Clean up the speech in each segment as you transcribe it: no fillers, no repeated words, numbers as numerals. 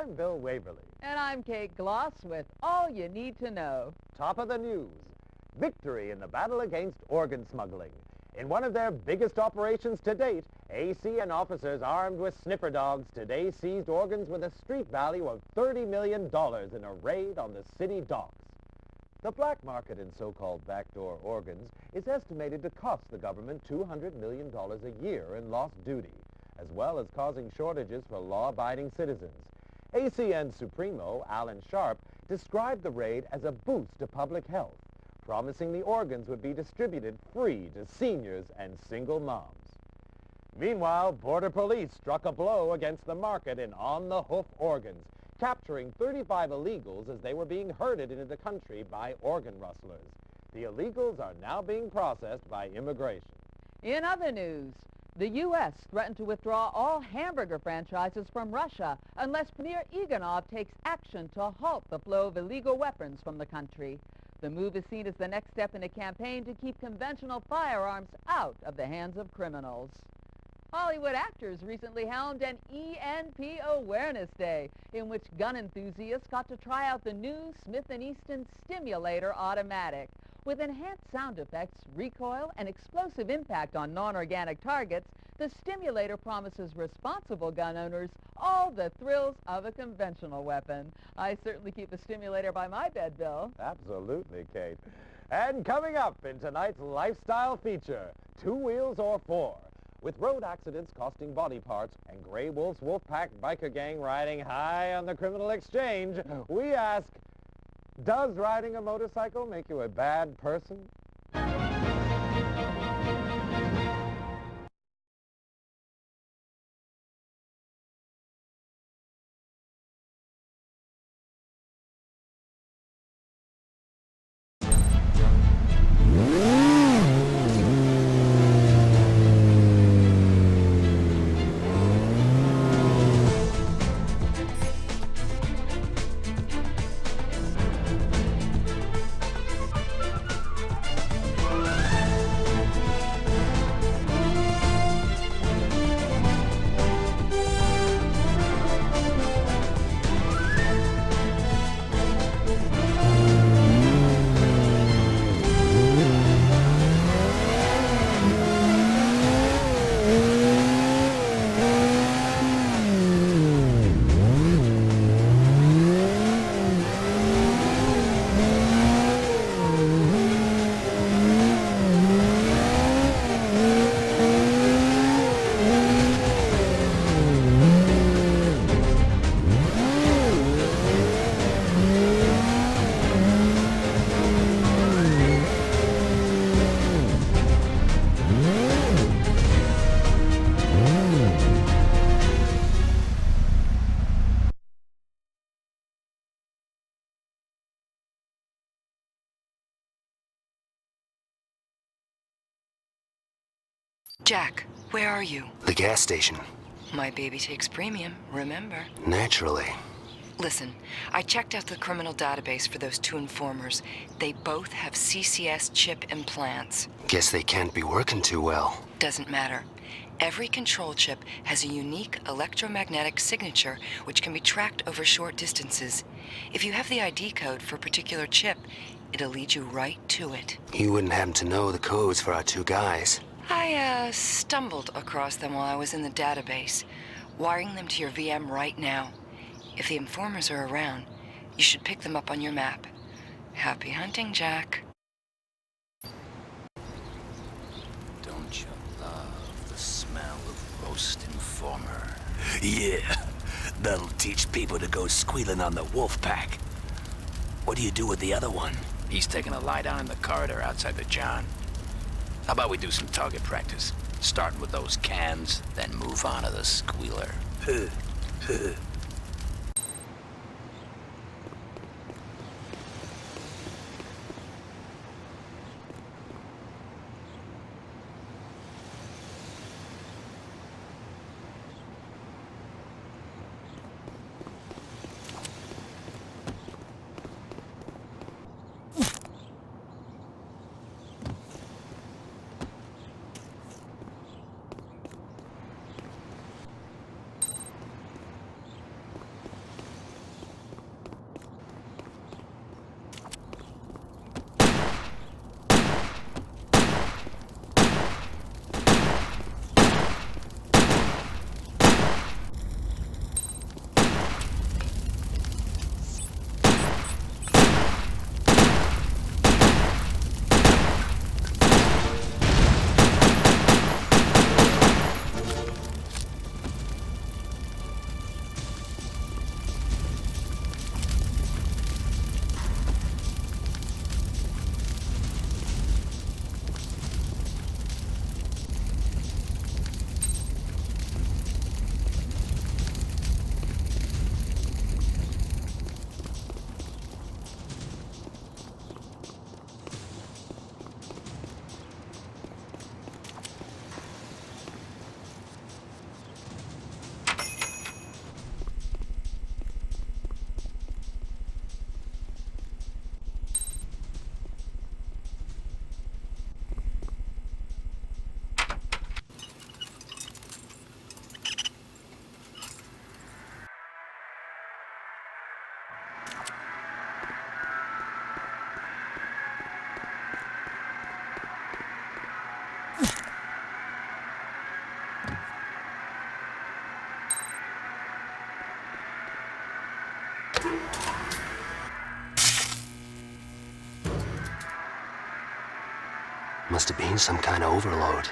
I'm Bill Waverly. And I'm Kate Gloss with all you need to know. Top of the news. Victory in the battle against organ smuggling. In one of their biggest operations to date, AC and officers armed with sniffer dogs today seized organs with a street value of $30 million in a raid on the city docks. The black market in so-called backdoor organs is estimated to cost the government $200 million a year in lost duty, as well as causing shortages for law-abiding citizens. ACN Supremo, Alan Sharp, described the raid as a boost to public health, promising the organs would be distributed free to seniors and single moms. Meanwhile, Border Police struck a blow against the market in on-the-hoof organs, capturing 35 illegals as they were being herded into the country by organ rustlers. The illegals are now being processed by immigration. In other news, the U.S. threatened to withdraw all hamburger franchises from Russia unless Premier Iganov takes action to halt the flow of illegal weapons from the country. The move is seen as the next step in a campaign to keep conventional firearms out of the hands of criminals. Hollywood actors recently held an ENP Awareness Day, in which gun enthusiasts got to try out the new Smith & Easton Stimulator Automatic. With enhanced sound effects, recoil, and explosive impact on non-organic targets, the Stimulator promises responsible gun owners all the thrills of a conventional weapon. I certainly keep a Stimulator by my bed, Bill. Absolutely, Kate. And coming up in tonight's lifestyle feature, 2 wheels or 4. With road accidents costing body parts and Grey Wolf's Wolfpack biker gang riding high on the criminal exchange, we ask, does riding a motorcycle make you a bad person? Jack, where are you? The gas station. My baby takes premium, remember? Naturally. Listen, I checked out the criminal database for those 2 informers. They both have CCS chip implants. Guess they can't be working too well. Doesn't matter. Every control chip has a unique electromagnetic signature which can be tracked over short distances. If you have the ID code for a particular chip, it'll lead you right to it. You wouldn't happen to know the codes for our 2 guys. I stumbled across them while I was in the database, wiring them to your VM right now. If the informers are around, you should pick them up on your map. Happy hunting, Jack. Don't you love the smell of roast informer? Yeah, that'll teach people to go squealing on the wolf pack. What do you do with the other one? He's taking a lie down in the corridor outside the John. How about we do some target practice? Starting with those cans, then move on to the squealer. Must have been some kind of overload.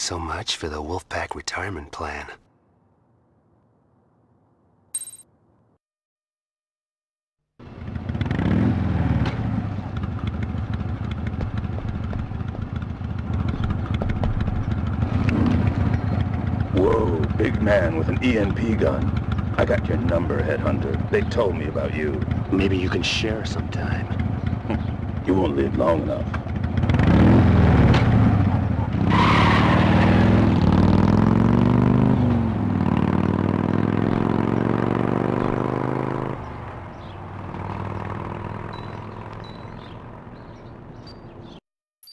So much for the Wolfpack retirement plan. Big man with an EMP gun. I got your number, Headhunter. They told me about you. Maybe you can share sometime. You won't live long enough.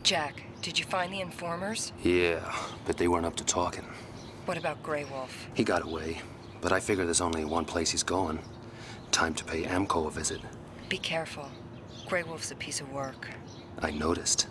Jack, did you find the informers? Yeah, but they weren't up to talking. What about Grey Wolf? He got away, but I figure there's only one place he's going. Time to pay Amco a visit. Be careful. Grey Wolf's a piece of work. I noticed.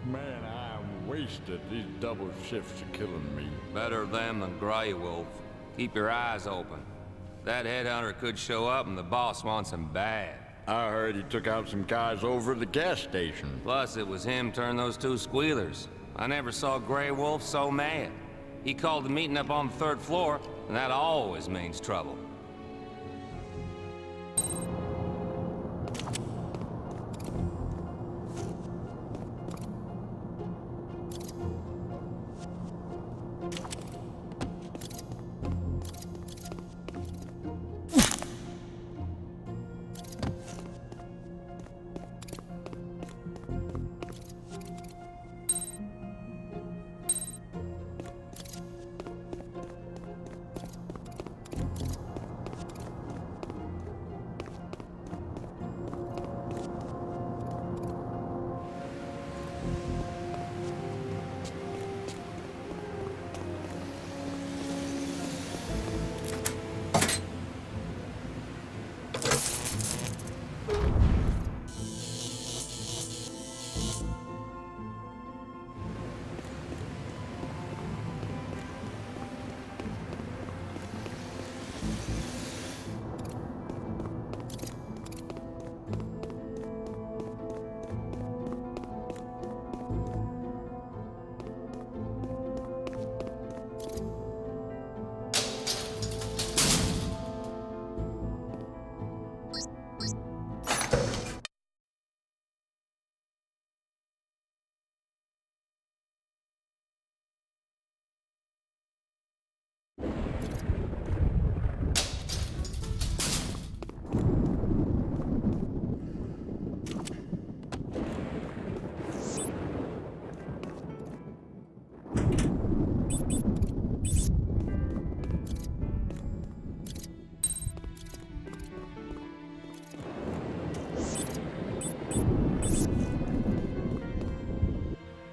Man, I'm wasted. These double shifts are killing me. Better them than Grey Wolf. Keep your eyes open. That headhunter could show up and the boss wants him bad. I heard he took out some guys over at the gas station. Plus, it was him turned those two squealers. I never saw Grey Wolf so mad. He called the meeting up on the 3rd floor, and that always means trouble.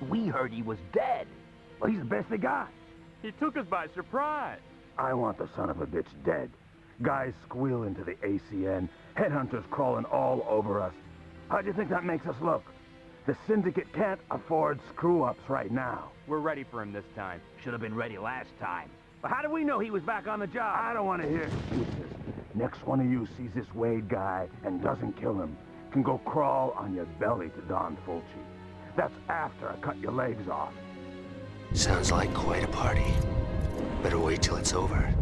We heard he was dead. Well, he's the best they got. He took us by surprise. I want the son of a bitch dead. Guys squeal into the ACN. Headhunters crawling all over us. How do you think that makes us look? The Syndicate can't afford screw-ups right now. We're ready for him this time. Should have been ready last time. But how do we know he was back on the job? I don't want to hear excuses. Next one of you sees this Wade guy and doesn't kill him, can go crawl on your belly to Don Fulci. That's after I cut your legs off. Sounds like quite a party. Better wait till it's over.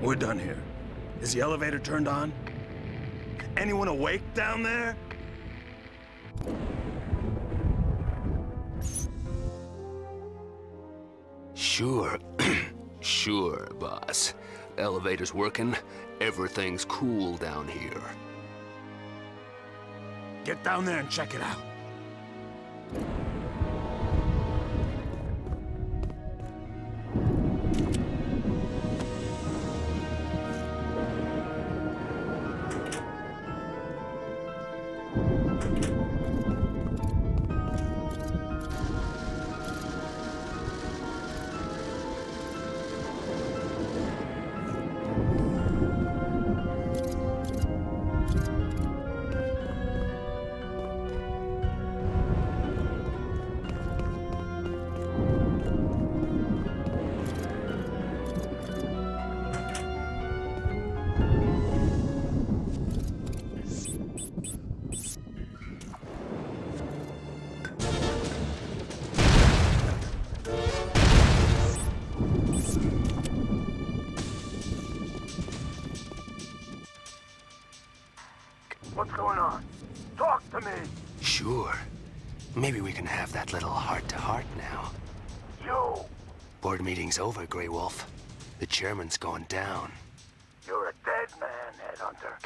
We're done here. Is the elevator turned on? Anyone awake down there? Sure. Sure, boss. Elevator's working. Everything's cool down here. Get down there and check it out. What's going on? Talk to me! Sure. Maybe we can have that little heart-to-heart now. You! Board meeting's over, Grey Wolf. The chairman's going down. You're a dead man, Headhunter.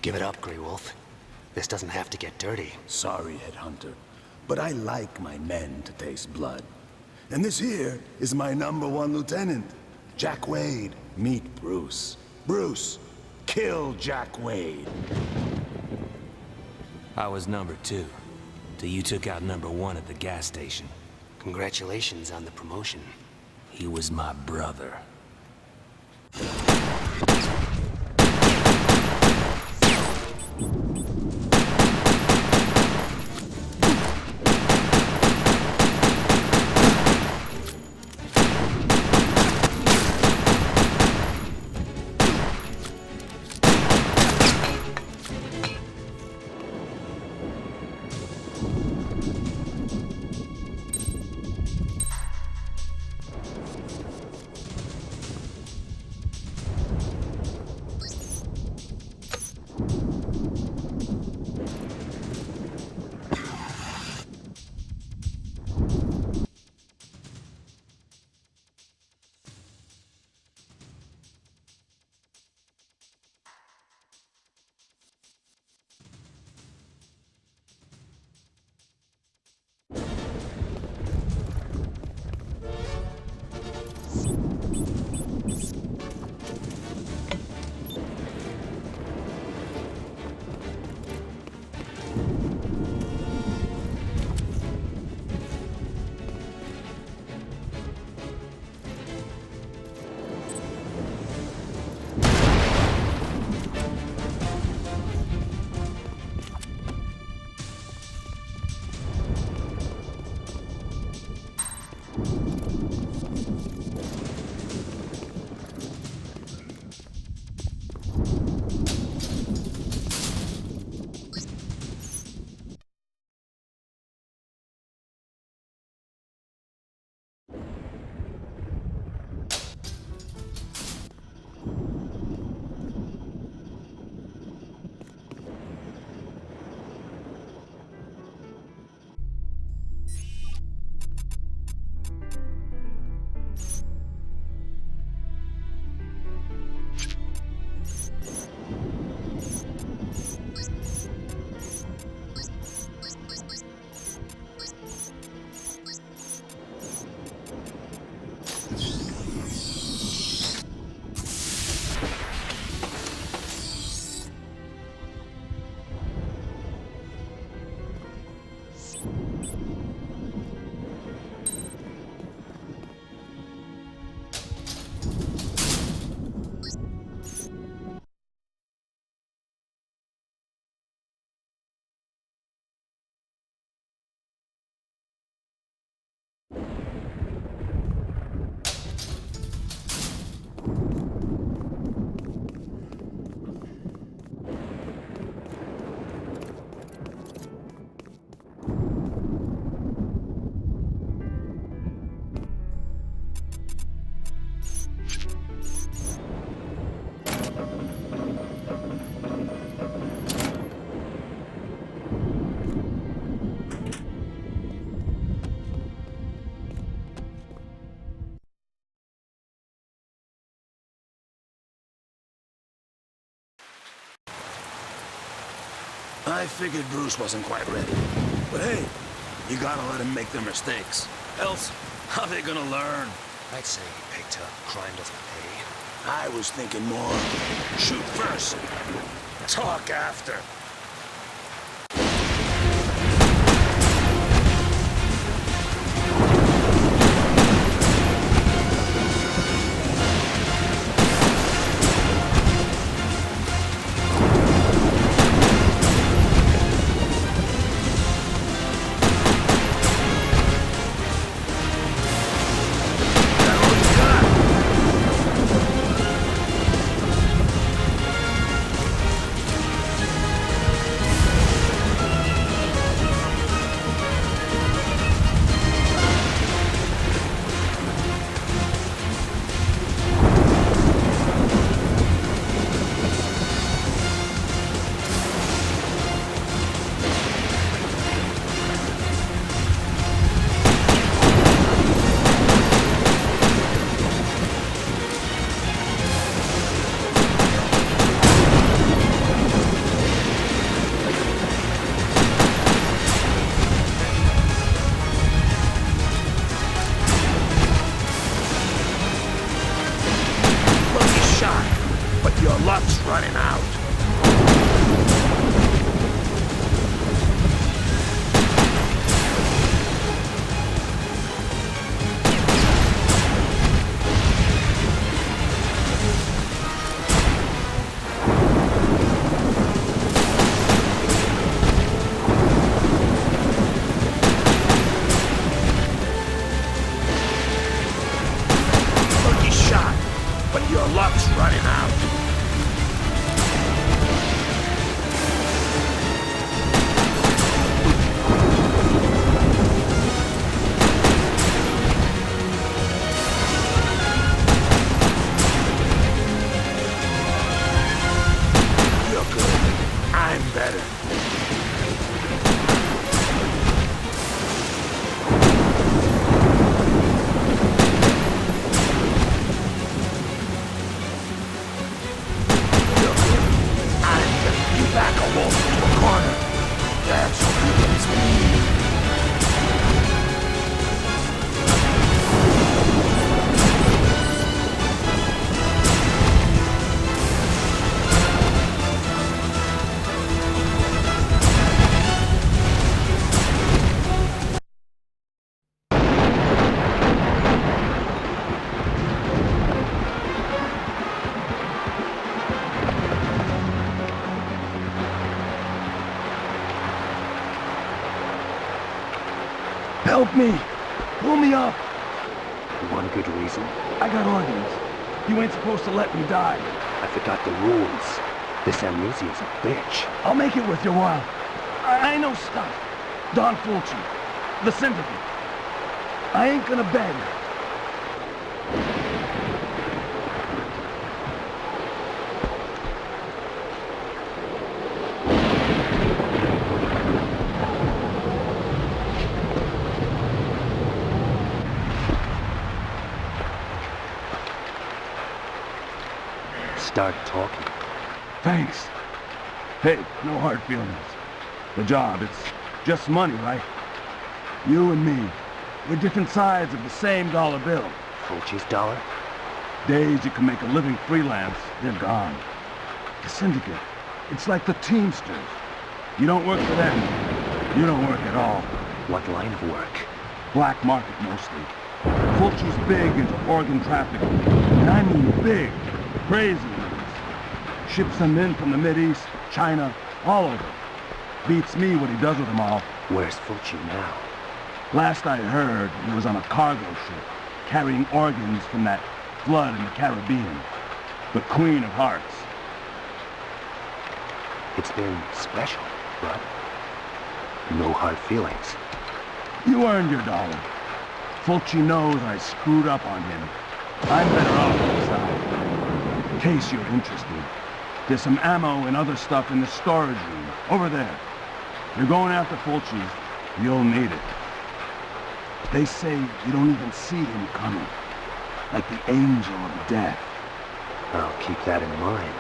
Give it up, Grey Wolf. This doesn't have to get dirty. Sorry, Headhunter, but I like my men to taste blood. And this here is my #1 lieutenant, Jack Wade. Meet Bruce. Bruce, kill Jack Wade. I was #2, till you took out #1 at the gas station. Congratulations on the promotion. He was my brother. I figured Bruce wasn't quite ready. But hey, you gotta let him make their mistakes. Else, how they gonna learn? I'd say Pt2, crime doesn't pay. I was thinking more shoot first, talk after. Your luck's running out. Lucky shot, but your luck's running out. Better. I'm gonna be back a wolf into a corner. That's what begins me. Help me! Pull me up! One good reason? I got organs. You ain't supposed to let me die. I forgot the rules. This amnesia's a bitch. I'll make it worth your while. I know stuff. Don Fulci. The Syndicate. I ain't gonna beg. Start talking. Thanks. Hey, no hard feelings. The job, it's just money, right? You and me, we're different sides of the same dollar bill. Fulci's dollar? Days you can make a living freelance, they're gone. The Syndicate, it's like the Teamsters. You don't work for them, you don't work at all. What line of work? Black market mostly. Fulci's big into organ trafficking. And I mean big. Crazy ones. Ships them in from the Mideast, China, all over. Beats me what he does with them all. Where's Fulci now? Last I heard, he was on a cargo ship, carrying organs from that flood in the Caribbean. The Queen of Hearts. It's been special, but no hard feelings. You earned your dollar. Fulci knows I screwed up on him. I'm better off inside. In case you're interested, there's some ammo and other stuff in the storage room, over there. You're going after Fulci, you'll need it. They say you don't even see him coming. Like the angel of death. I'll keep that in mind.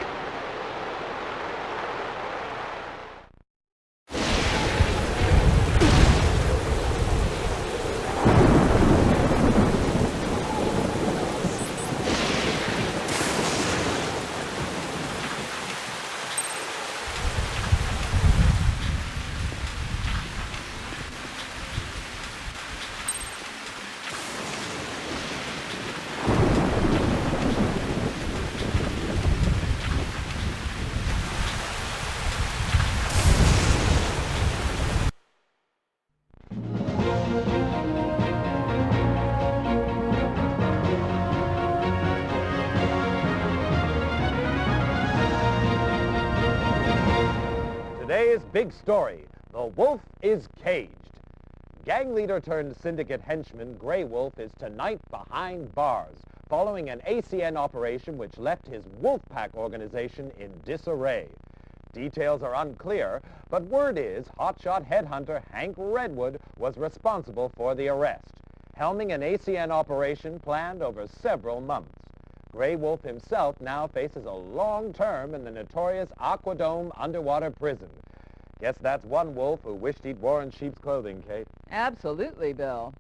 Today's big story, the wolf is caged. Gang leader turned syndicate henchman Grey Wolf is tonight behind bars, following an ACN operation which left his Wolfpack organization in disarray. Details are unclear, but word is hotshot headhunter Hank Redwood was responsible for the arrest, helming an ACN operation planned over several months. Grey Wolf himself now faces a long term in the notorious Aquadome underwater prison. Guess that's one wolf who wished he'd worn sheep's clothing, Kate. Absolutely, Bill.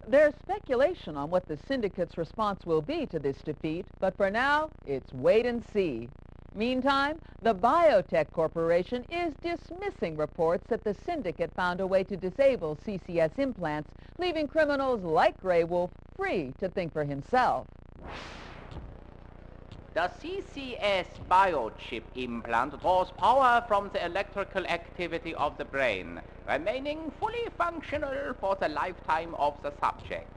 There's speculation on what the syndicate's response will be to this defeat, but for now, it's wait and see. Meantime, the Biotech Corporation is dismissing reports that the syndicate found a way to disable CCS implants, leaving criminals like Grey Wolf free to think for himself. The CCS biochip implant draws power from the electrical activity of the brain, remaining fully functional for the lifetime of the subject.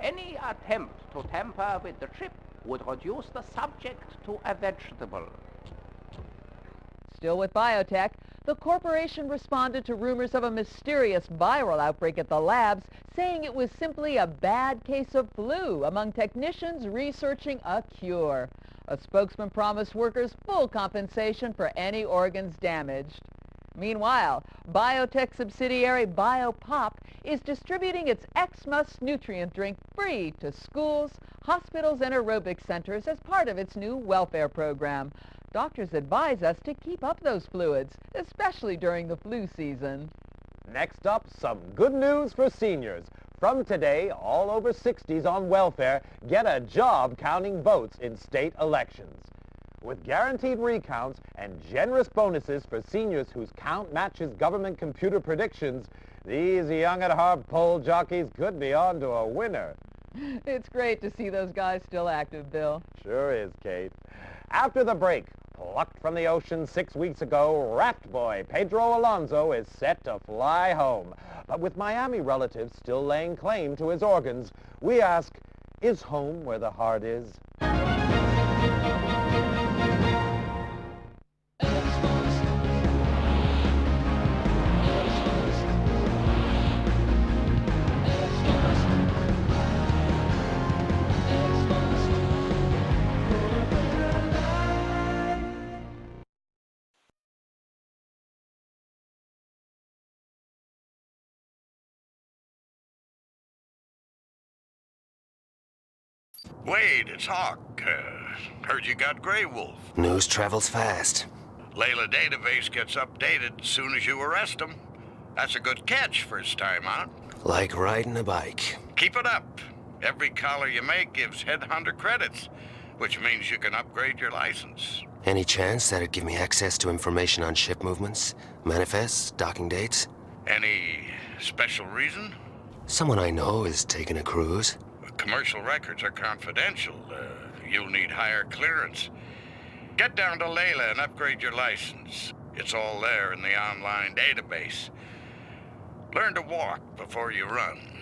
Any attempt to tamper with the chip would reduce the subject to a vegetable. Still with biotech, the corporation responded to rumors of a mysterious viral outbreak at the labs, saying it was simply a bad case of flu among technicians researching a cure. A spokesman promised workers full compensation for any organs damaged. Meanwhile, biotech subsidiary BioPop is distributing its Xmas nutrient drink free to schools, hospitals, and aerobic centers as part of its new welfare program. Doctors advise us to keep up those fluids, especially during the flu season. Next up, some good news for seniors. From today, all over 60s on welfare get a job counting votes in state elections. With guaranteed recounts and generous bonuses for seniors whose count matches government computer predictions, these young at heart poll jockeys could be on to a winner. It's great to see those guys still active, Bill. Sure is, Kate. After the break, plucked from the ocean 6 weeks ago, raft boy Pedro Alonso is set to fly home. But with Miami relatives still laying claim to his organs, we ask, is home where the heart is? Wade, it's Hawk. Heard you got Grey Wolf. News travels fast. Layla database gets updated as soon as you arrest him. That's a good catch first time out. Like riding a bike. Keep it up. Every collar you make gives Headhunter credits, which means you can upgrade your license. Any chance that'd give me access to information on ship movements, manifests, docking dates? Any Special reason? Someone I know is taking a cruise. Commercial records are confidential. You'll need higher clearance. Get down to Layla and upgrade your license. It's all there in the online database. Learn to walk before you run.